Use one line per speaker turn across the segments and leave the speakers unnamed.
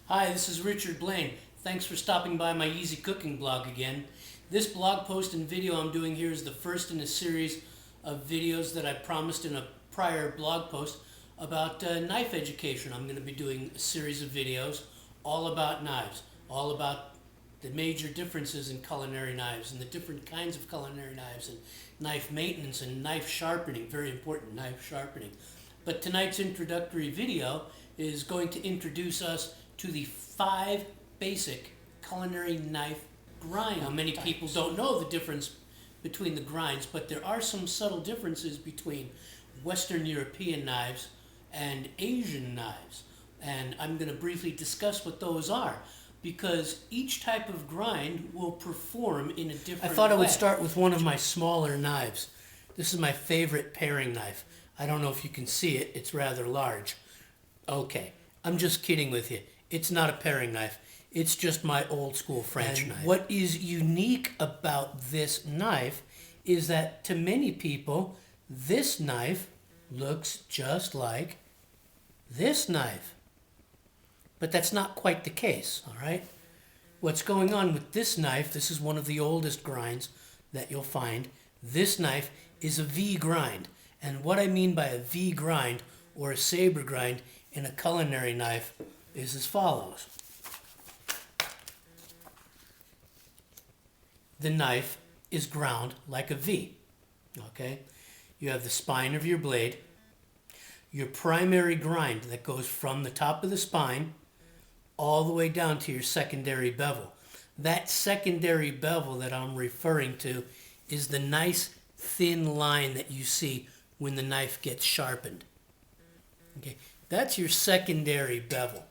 Hi, this is Richard Blaine. Thanks for stopping by my Easy Cooking blog again. This blog post and video I'm doing here is the first in a series of videos that I promised in a prior blog post about knife education. I'm going to be doing a series of videos all about knives, all about the major differences in culinary knives and the different kinds of culinary knives and knife maintenance and knife sharpening, very important, knife sharpening. But tonight's introductory video is going to introduce us to the 5 basic culinary knife grinds. Now, many people don't know the difference between the grinds, but there are some subtle differences between Western European knives and Asian knives. And I'm going to briefly discuss what those are, because each type of grind will perform in a different way. I thought I would start with one of my smaller knives. This is my favorite paring knife. I don't know if you can see it, it's rather large. Okay, I'm just kidding with you. It's not a paring knife. It's just my old school French knife. What is unique about this knife is that to many people, this knife looks just like this knife. But that's not quite the case, all right? What's going on with this knife, this is one of the oldest grinds that you'll find. This knife is a V grind. And what I mean by a V grind or a saber grind in a culinary knife is as follows. The knife is ground like a V, okay? You have the spine of your blade, your primary grind that goes from the top of the spine all the way down to your secondary bevel. That secondary bevel that I'm referring to is the nice thin line that you see when the knife gets sharpened. Okay, that's your secondary bevel.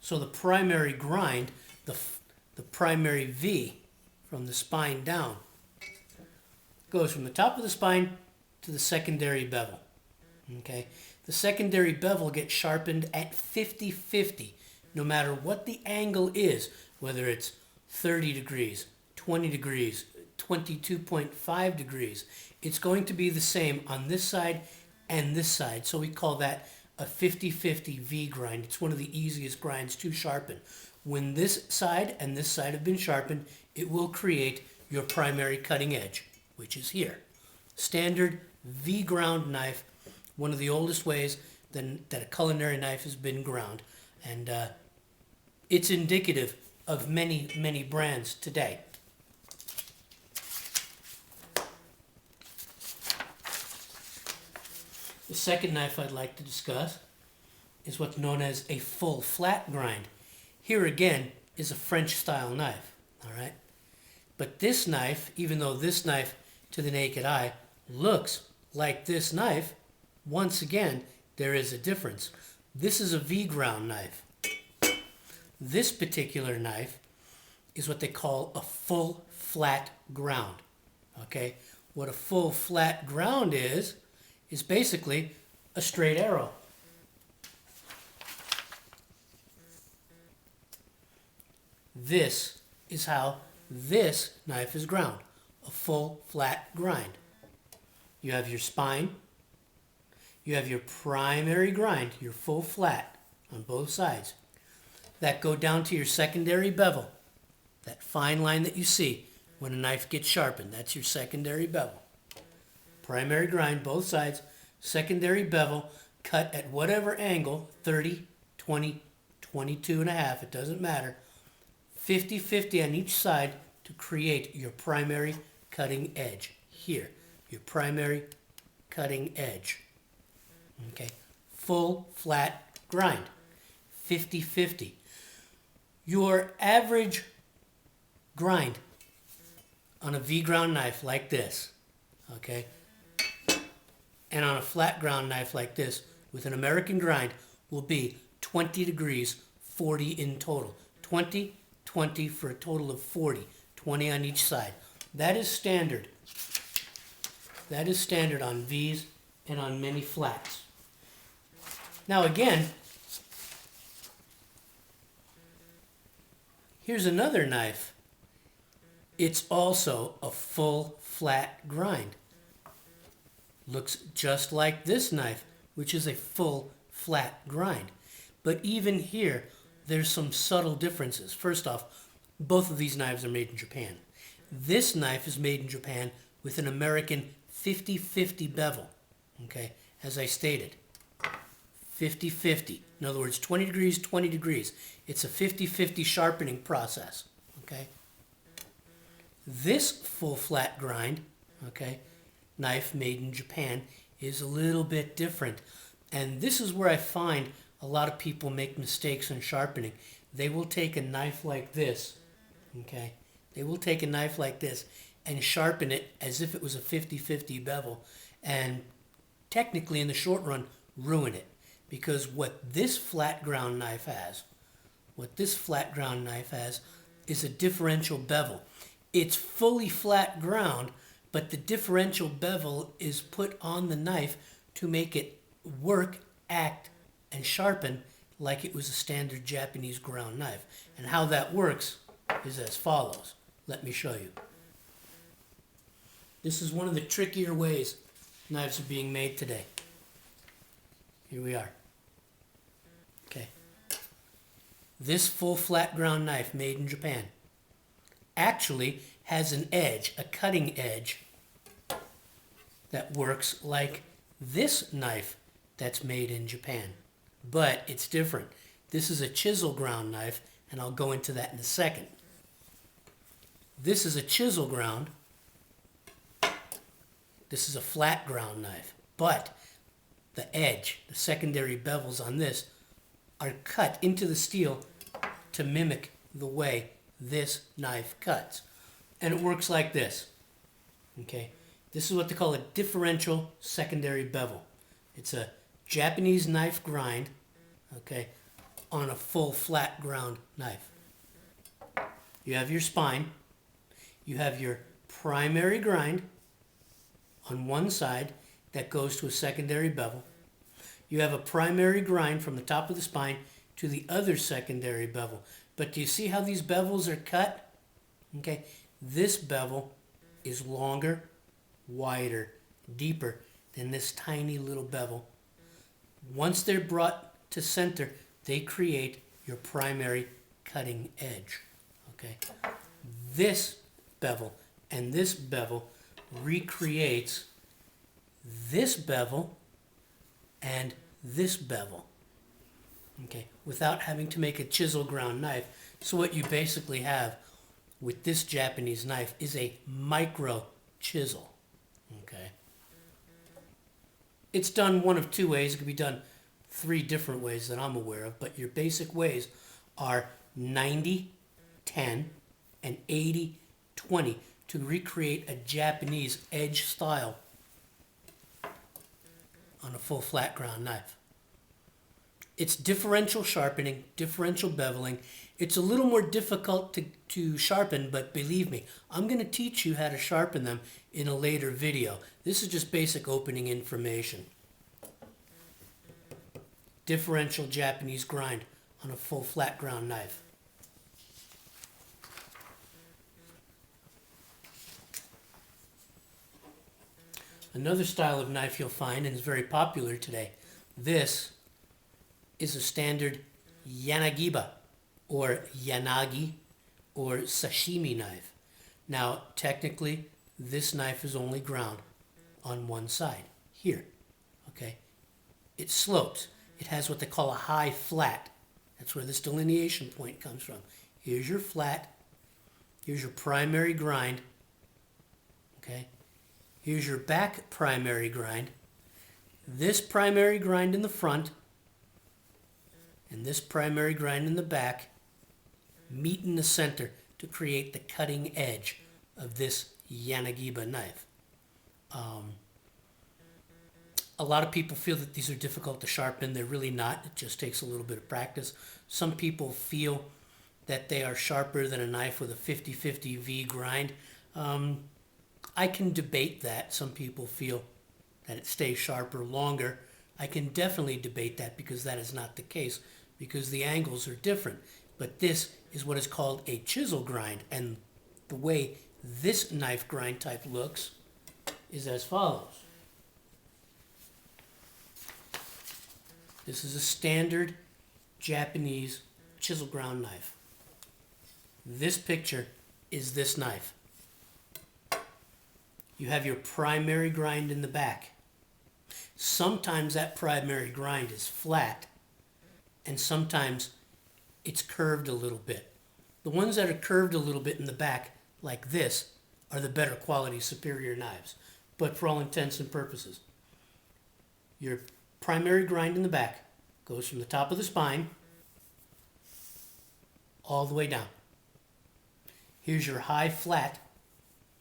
So the primary grind, the primary V from the spine down, goes from the top of the spine to the secondary bevel. Okay, the secondary bevel gets sharpened at 50-50, no matter what the angle is, whether it's 30 degrees, 20 degrees, 22.5 degrees. It's going to be the same on this side and this side. So we call that a 50-50 V grind. It's one of the easiest grinds to sharpen. When this side and this side have been sharpened, it will create your primary cutting edge, which is here. Standard V ground knife, one of the oldest ways that a culinary knife has been ground. And it's indicative of many, many brands today. The second knife I'd like to discuss is what's known as a full flat grind. Here again is a French style knife, all right? But this knife, even though this knife to the naked eye looks like this knife, once again, there is a difference. This is a V ground knife. This particular knife is what they call a full flat ground, okay? What a full flat ground is basically a straight arrow. This is how this knife is ground, a full flat grind. You have your spine, you have your primary grind, your full flat on both sides, that go down to your secondary bevel, that fine line that you see when a knife gets sharpened, that's your secondary bevel. Primary grind, both sides, secondary bevel, cut at whatever angle, 30, 20, 22 and a half, it doesn't matter. 50-50 on each side to create your primary cutting edge. Here, your primary cutting edge. Okay, full flat grind, 50-50. Your average grind on a V ground knife like this, okay, and on a flat ground knife like this with an American grind will be 20 degrees, 40 in total. 20, 20 for a total of 40, 20 on each side. That is standard. That is standard on V's and on many flats. Now again, here's another knife. It's also a full flat grind. Looks just like this knife, which is a full flat grind. But even here, there's some subtle differences. First off, both of these knives are made in Japan. This knife is made in Japan with an American 50-50 bevel, okay, as I stated. 50-50. In other words, 20 degrees, 20 degrees. It's a 50-50 sharpening process, okay? This full flat grind, okay, knife made in Japan is a little bit different. And this is where I find a lot of people make mistakes in sharpening. They will take a knife like this, okay? They will take a knife like this and sharpen it as if it was a 50-50 bevel, and technically in the short run ruin it. Because what this flat ground knife has, is a differential bevel. It's fully flat ground, but the differential bevel is put on the knife to make it work, act, and sharpen like it was a standard Japanese ground knife. And how that works is as follows. Let me show you. This is one of the trickier ways knives are being made today. Here we are. Okay. This full flat ground knife made in Japan actually has an edge, a cutting edge, that works like this knife that's made in Japan. But it's different. This is a chisel ground knife, and I'll go into that in a second. This is a chisel ground. This is a flat ground knife. But the edge, the secondary bevels on this, are cut into the steel to mimic the way this knife cuts. And it works like this. Okay? This is what they call a differential secondary bevel. It's a Japanese knife grind, okay, on a full flat ground knife. You have your spine. You have your primary grind on one side that goes to a secondary bevel. You have a primary grind from the top of the spine to the other secondary bevel. But do you see how these bevels are cut? Okay, this bevel is longer, wider, deeper than this tiny little bevel. Once they're brought to center, they create your primary cutting edge. Okay, this bevel and this bevel recreates this bevel and this bevel, okay, without having to make a chisel ground knife. So what you basically have with this Japanese knife is a micro chisel, okay. It's done one of two ways. It could be done 3 different ways that I'm aware of, but your basic ways are 90-10 and 80-20 to recreate a Japanese edge style on a full flat ground knife. It's differential sharpening, differential beveling. It's a little more difficult to sharpen, but believe me, I'm going to teach you how to sharpen them in a later video. This is just basic opening information. Differential Japanese grind on a full flat ground knife. Another style of knife you'll find, and is very popular today, this is a standard Yanagiba, or Yanagi, or sashimi knife. Now, technically, this knife is only ground on one side, here, okay? It slopes. It has what they call a high flat. That's where this delineation point comes from. Here's your flat. Here's your primary grind, okay? Here's your back primary grind. This primary grind in the front and this primary grind in the back meet in the center to create the cutting edge of this Yanagiba knife. A lot of people feel that these are difficult to sharpen. They're really not. It just takes a little bit of practice. Some people feel that they are sharper than a knife with a 50-50 V grind. I can debate that. Some people feel that it stays sharper longer. I can definitely debate that because that is not the case, because the angles are different. But this is what is called a chisel grind, and the way this knife grind type looks is as follows. This is a standard Japanese chisel ground knife. This picture is this knife. You have your primary grind in the back. Sometimes that primary grind is flat, and sometimes it's curved a little bit. The ones that are curved a little bit in the back, like this, are the better quality, superior knives. But for all intents and purposes, your primary grind in the back goes from the top of the spine all the way down. Here's your high flat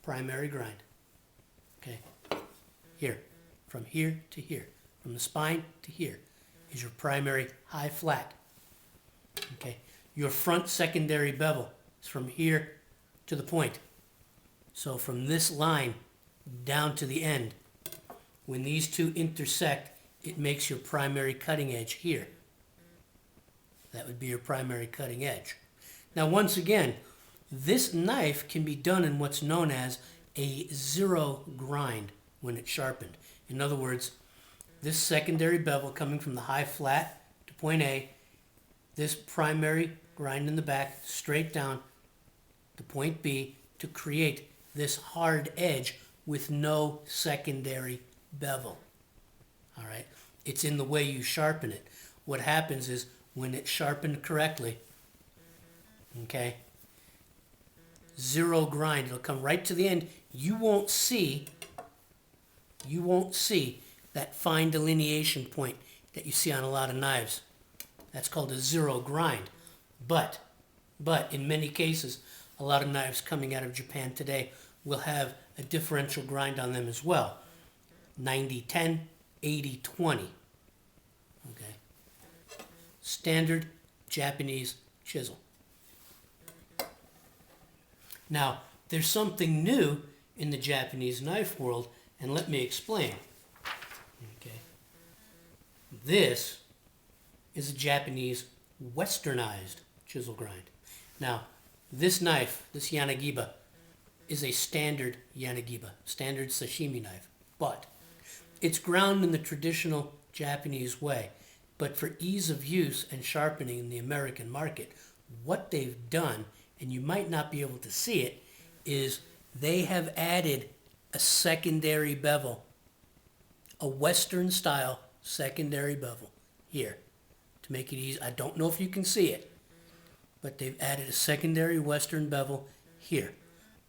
primary grind. Okay, here, from here to here, from the spine to here is your primary high flat. Okay, your front secondary bevel is from here to the point. So from this line down to the end, when these two intersect, it makes your primary cutting edge here. That would be your primary cutting edge. Now once again, this knife can be done in what's known as a zero grind when it's sharpened. In other words, this secondary bevel coming from the high flat to point A, this primary grind in the back straight down to point B to create this hard edge with no secondary bevel. All right, it's in the way you sharpen it. What happens is when it's sharpened correctly, okay, zero grind, it'll come right to the end. You won't see that fine delineation point that you see on a lot of knives. That's called a zero grind. But in many cases, a lot of knives coming out of Japan today will have a differential grind on them as well. 90-10, 80-20. Okay. Standard Japanese chisel. Now, there's something new in the Japanese knife world, and let me explain. Okay. This is a Japanese westernized chisel grind. Now, this knife, this Yanagiba, is a standard Yanagiba, standard sashimi knife, but it's ground in the traditional Japanese way. But for ease of use and sharpening in the American market, what they've done, and you might not be able to see it, is they have added a secondary bevel, a Western style secondary bevel here to make it easy. I don't know if you can see it, but they've added a secondary Western bevel here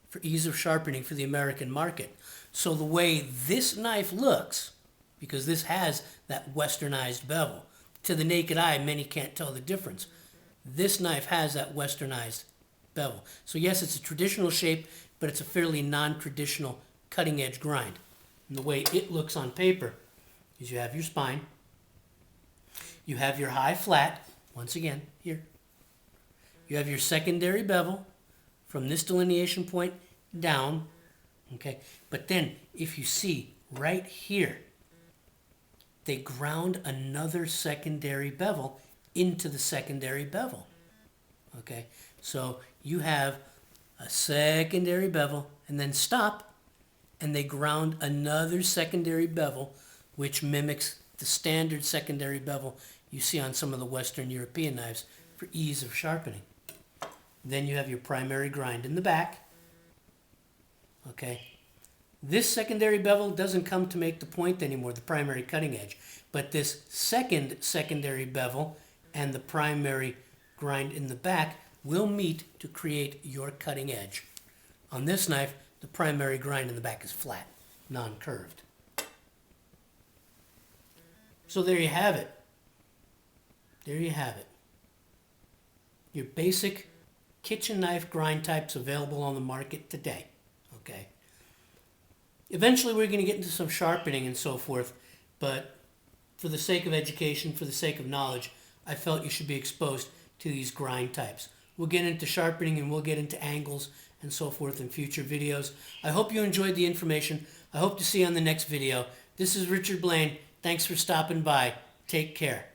for ease of sharpening for the American market. So the way this knife looks, because this has that westernized bevel, to the naked eye, many can't tell the difference. This knife has that westernized bevel. So yes, it's a traditional shape, but it's a fairly non-traditional cutting edge grind. And the way it looks on paper is you have your spine, you have your high flat, once again, here. You have your secondary bevel from this delineation point down, okay? But then, if you see right here, they ground another secondary bevel into the secondary bevel, okay? So you have a secondary bevel and then stop, and they ground another secondary bevel, which mimics the standard secondary bevel you see on some of the Western European knives for ease of sharpening. Then you have your primary grind in the back. Okay. This secondary bevel doesn't come to make the point anymore, the primary cutting edge. But this second secondary bevel and the primary grind in the back will meet to create your cutting edge. On this knife, the primary grind in the back is flat, non-curved. So there you have it. There you have it. Your basic kitchen knife grind types available on the market today. Okay. Eventually we're going to get into some sharpening and so forth, but for the sake of education, for the sake of knowledge, I felt you should be exposed to these grind types. We'll get into sharpening and we'll get into angles and so forth in future videos. I hope you enjoyed the information. I hope to see you on the next video. This is Richard Blaine. Thanks for stopping by. Take care.